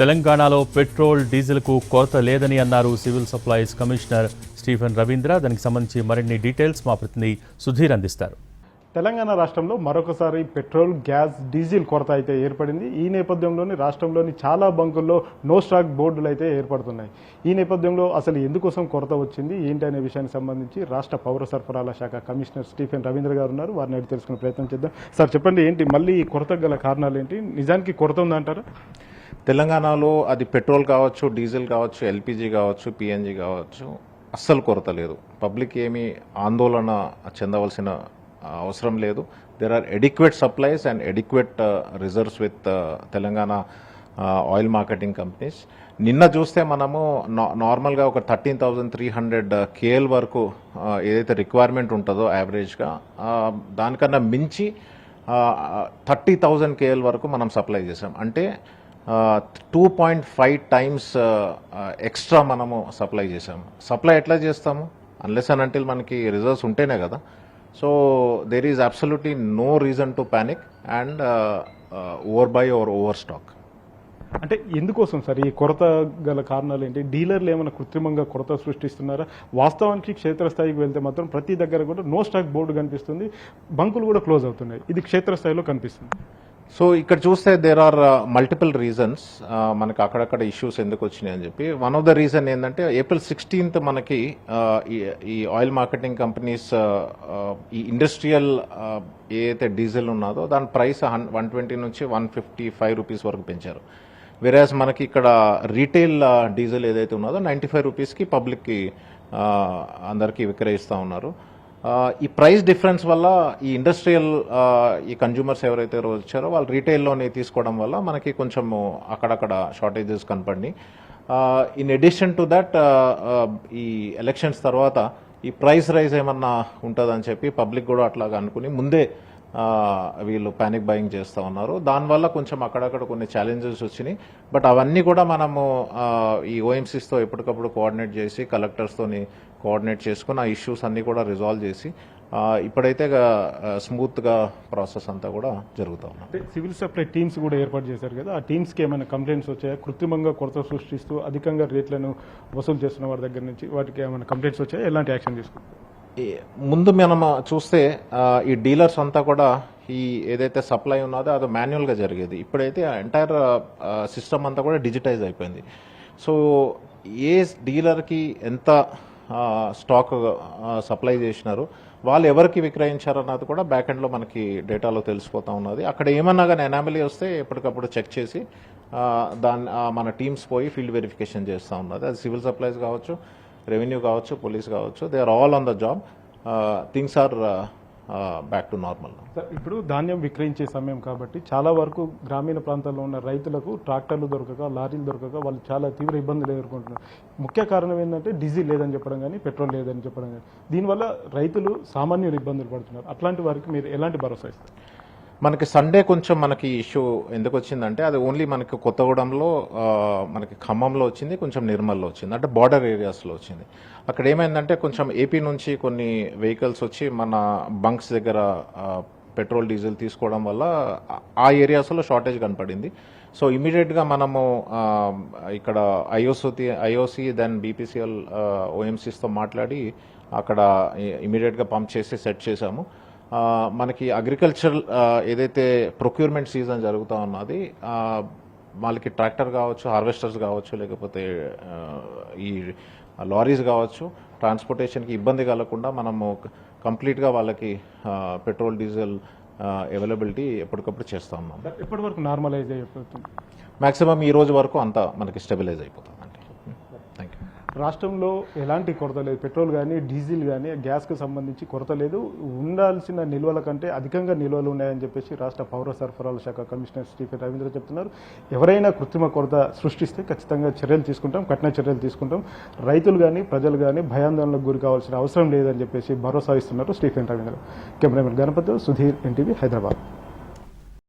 తెలంగాణలో పెట్రోల్ డీజిల్కు కొరత లేదని అన్నారు civil supplies commissioner Stephen Ravindra. దానికి సంబంధించి మరిన్ని డీటెయిల్స్ మా ప్రతినిధి సుధీర్ అందిస్తారు. తెలంగాణ రాష్ట్రంలో మరొకసారి పెట్రోల్, గ్యాస్, డీజిల్ కొరత అయితే ఏర్పడింది. ఈ నేపథ్యంలోని రాష్ట్రంలోని చాలా బంకుల్లో నో స్టాక్ బోర్డులు అయితే ఏర్పడుతున్నాయి. ఈ నేపథ్యంలో అసలు ఎందుకోసం కొరత వచ్చింది ఏంటి అనే విషయానికి సంబంధించి రాష్ట్ర పౌర సరఫరాల శాఖ కమిషనర్ స్టీఫెన్ రవీంద్ర గారు ఉన్నారు. వారిని అడిగి తెలుసుకునే ప్రయత్నం చేద్దాం. సార్ చెప్పండి, ఏంటి మళ్ళీ ఈ కొరత గల కారణాలు ఏంటి? నిజానికి కొరత ఉందంటారా? తెలంగాణలో అది పెట్రోల్ కావచ్చు, డీజిల్ కావచ్చు, ఎల్పిజి కావచ్చు, పిఎన్జి కావచ్చు, అస్సలు కొరత లేదు. పబ్లిక్ ఏమీ ఆందోళన చెందవలసిన అవసరం లేదు. There are adequate supplies and adequate reserves with Telangana oil marketing companies. నిన్న చూస్తే మనము నార్మల్గా ఒక 13,300 KL వరకు ఏదైతే రిక్వైర్మెంట్ ఉంటుందో యావరేజ్గా, దానికన్నా మించి 30,000 KL వరకు మనం సప్లై చేసాం. అంటే 2.5 టైమ్స్ ఎక్స్ట్రా మనము సప్లై చేసాము. సప్లై ఎట్లా చేస్తాము? అన్లెస్ అండ్ అంటిల్ మనకి రిజర్వ్స్ ఉంటేనే కదా. So there is absolutely no reason to panic and over buy or over stock. అంటే ఎందుకోసం సార్ ఈ కొరత గల కారణాలు ఏంటి? డీలర్లు ఏమైనా కృత్రిమంగా కొరత సృష్టిస్తున్నారా? వాస్తవానికి క్షేత్రస్థాయికి వెళ్తే మాత్రం ప్రతి దగ్గర కూడా నో స్టాక్ బోర్డు కనిపిస్తుంది, బంకులు కూడా క్లోజ్ అవుతున్నాయి. ఇది క్షేత్రస్థాయిలో కనిపిస్తుంది. సో ఇక్కడ చూస్తే దేర్ ఆర్ మల్టిపుల్ రీజన్స్ మనకి అక్కడక్కడ ఇష్యూస్ ఎందుకు వచ్చినాయి అని చెప్పి. వన్ ఆఫ్ ద రీజన్ ఏంటంటే April 16th మనకి ఈ ఆయిల్ మార్కెటింగ్ కంపెనీస్ ఈ ఇండస్ట్రియల్ ఏదైతే డీజిల్ ఉన్నదో దాని ప్రైస్ 120 నుంచి 155 రూపీస్ వరకు పెంచారు. వెరాజ్ మనకి ఇక్కడ రీటైల్ డీజిల్ ఏదైతే ఉన్నదో 95 రూపీస్కి పబ్లిక్కి అందరికీ విక్రయిస్తూ ఉన్నారు. ఈ ప్రైస్ డిఫరెన్స్ వల్ల ఈ ఇండస్ట్రియల్ ఈ కన్జ్యూమర్స్ ఎవరైతే వచ్చారో వాళ్ళు రీటైల్లోనే తీసుకోవడం వల్ల మనకి కొంచెం అక్కడక్కడ షార్టేజెస్ కనపడి, ఇన్ అడిషన్ టు దట్ ఈ ఎలక్షన్స్ తర్వాత ఈ ప్రైస్ రైజ్ ఏమన్నా ఉంటుందని చెప్పి పబ్లిక్ కూడా అట్లాగా అనుకుని ముందే వీళ్ళు ప్యానిక్ బయింగ్ చేస్తూ ఉన్నారు. దానివల్ల కొంచెం అక్కడక్కడ కొన్ని ఛాలెంజెస్ వచ్చినాయి. బట్ అవన్నీ కూడా మనము ఈ ఓఎంసీస్తో ఎప్పటికప్పుడు కోఆర్డినేట్ చేసి కలెక్టర్స్తోని కోఆర్డినేట్ చేసుకుని ఆ ఇష్యూస్ అన్నీ కూడా రిజాల్వ్ చేసి ఇప్పుడైతే స్మూత్గా ప్రాసెస్ అంతా కూడా జరుగుతూ ఉంది. సివిల్ సప్లై టీమ్స్ కూడా ఏర్పాటు చేశారు కదా, ఆ టీమ్స్కి ఏమైనా కంప్లైంట్స్ వచ్చాయా? కృత్రిమంగా కొరత సృష్టిస్తూ అధికంగా రేట్లను వసూలు చేస్తున్న వారి దగ్గర నుంచి వాటికి ఏమైనా కంప్లైంట్స్ వచ్చాయా? ఎలాంటి యాక్షన్ తీసుకుంటారు? ముందు మనం చూస్తే ఈ డీలర్స్ అంతా కూడా ఈ ఏదైతే సప్లై ఉన్నదో అది మాన్యువల్గా జరిగేది. ఇప్పుడైతే ఎంటైర్ సిస్టమ్ అంతా కూడా డిజిటైజ్ అయిపోయింది. సో ఏ డీలర్కి ఎంత స్టాక్ సప్లై చేసినారు, వాళ్ళు ఎవరికి విక్రయించారు అన్నది కూడా బ్యాక్ ఎండ్లో మనకి డేటాలో తెలిసిపోతూ ఉన్నది. అక్కడ ఏమన్నా కానీ ఎనామలీ వస్తే ఎప్పటికప్పుడు చెక్ చేసి మన టీమ్స్ పోయి ఫీల్డ్ వెరిఫికేషన్ చేస్తూ ఉన్నది. అది సివిల్ సప్లైస్ కావచ్చు, రెవెన్యూ కావచ్చు, పోలీస్ కావచ్చు, they are all on the job. Things are back to normal. ఇప్పుడు ధాన్యం విక్రయించే సమయం కాబట్టి చాలా వరకు గ్రామీణ ప్రాంతాల్లో ఉన్న రైతులకు ట్రాక్టర్లు దొరకక, లారీలు దొరకక వాళ్ళు చాలా తీవ్ర ఇబ్బందులు ఎదుర్కొంటున్నారు. ముఖ్య కారణం ఏంటంటే డీజిల్ లేదని చెప్పడం కానీ, పెట్రోల్ లేదని చెప్పడం కానీ. దీనివల్ల రైతులు సామాన్యులు ఇబ్బందులు పడుతున్నారు. అట్లాంటి వారికి మీరు ఎలాంటి భరోసా ఇస్తారు? మనకి సండే కొంచెం మనకి ఇష్యూ ఎందుకు వచ్చిందంటే అది ఓన్లీ మనకి కొత్తగూడెంలో, మనకి ఖమ్మంలో వచ్చింది, కొంచెం నిర్మల్లో వచ్చింది, అంటే బార్డర్ ఏరియాస్లో వచ్చింది. అక్కడ ఏమైందంటే కొంచెం ఏపీ నుంచి కొన్ని వెహికల్స్ వచ్చి మన బంక్స్ దగ్గర పెట్రోల్, డీజిల్ తీసుకోవడం వల్ల ఆ ఏరియాస్లో షార్టేజ్ కనపడింది. సో ఇమీడియట్గా మనము ఇక్కడ ఐఓసి దెన్ బీపీసీఎల్ ఓఎంసీస్తో మాట్లాడి అక్కడ ఇమీడియట్గా పంప్ చేసి సెట్ చేశాము. మనకి అగ్రికల్చర్ ఏదైతే ప్రొక్యూర్మెంట్ సీజన్ జరుగుతూ ఉన్నది, వాళ్ళకి ట్రాక్టర్ కావచ్చు, హార్వెస్టర్స్ కావచ్చు, లేకపోతే ఈ లారీస్ కావచ్చు, ట్రాన్స్పోర్టేషన్కి ఇబ్బంది కలగకుండా మనము కంప్లీట్గా వాళ్ళకి పెట్రోల్, డీజిల్ అవైలబిలిటీ ఎప్పటికప్పుడు చేస్తూ ఉన్నాం. ఎప్పటి వరకు నార్మలైజ్ అయిపోతుంది? మ్యాక్సిమం ఈ రోజు వరకు అంతా మనకి స్టెబిలైజ్ అయిపోతుంది. Thank you. రాష్ట్రంలో ఎలాంటి కొరత లేదు. పెట్రోల్ కానీ, డీజిల్ కానీ, గ్యాస్కు సంబంధించి కొరత లేదు. ఉండాల్సిన నిల్వల కంటే అధికంగా నిల్వలు ఉన్నాయని చెప్పేసి రాష్ట్ర పౌర సరఫరాల శాఖ కమిషనర్ స్టీఫెన్ రవీంద్ర చెప్తున్నారు. ఎవరైనా కృత్రిమ కొరత సృష్టిస్తే ఖచ్చితంగా చర్యలు తీసుకుంటాం, కఠిన చర్యలు తీసుకుంటాం. రైతులు కానీ, ప్రజలు కానీ భయాందోళనకు గురి కావాల్సిన అవసరం లేదని చెప్పేసి భరోసా ఇస్తున్నారు స్టీఫెన్ రవీంద్ర. Cameraman Ganapathi, Sudheer, NTV, Hyderabad.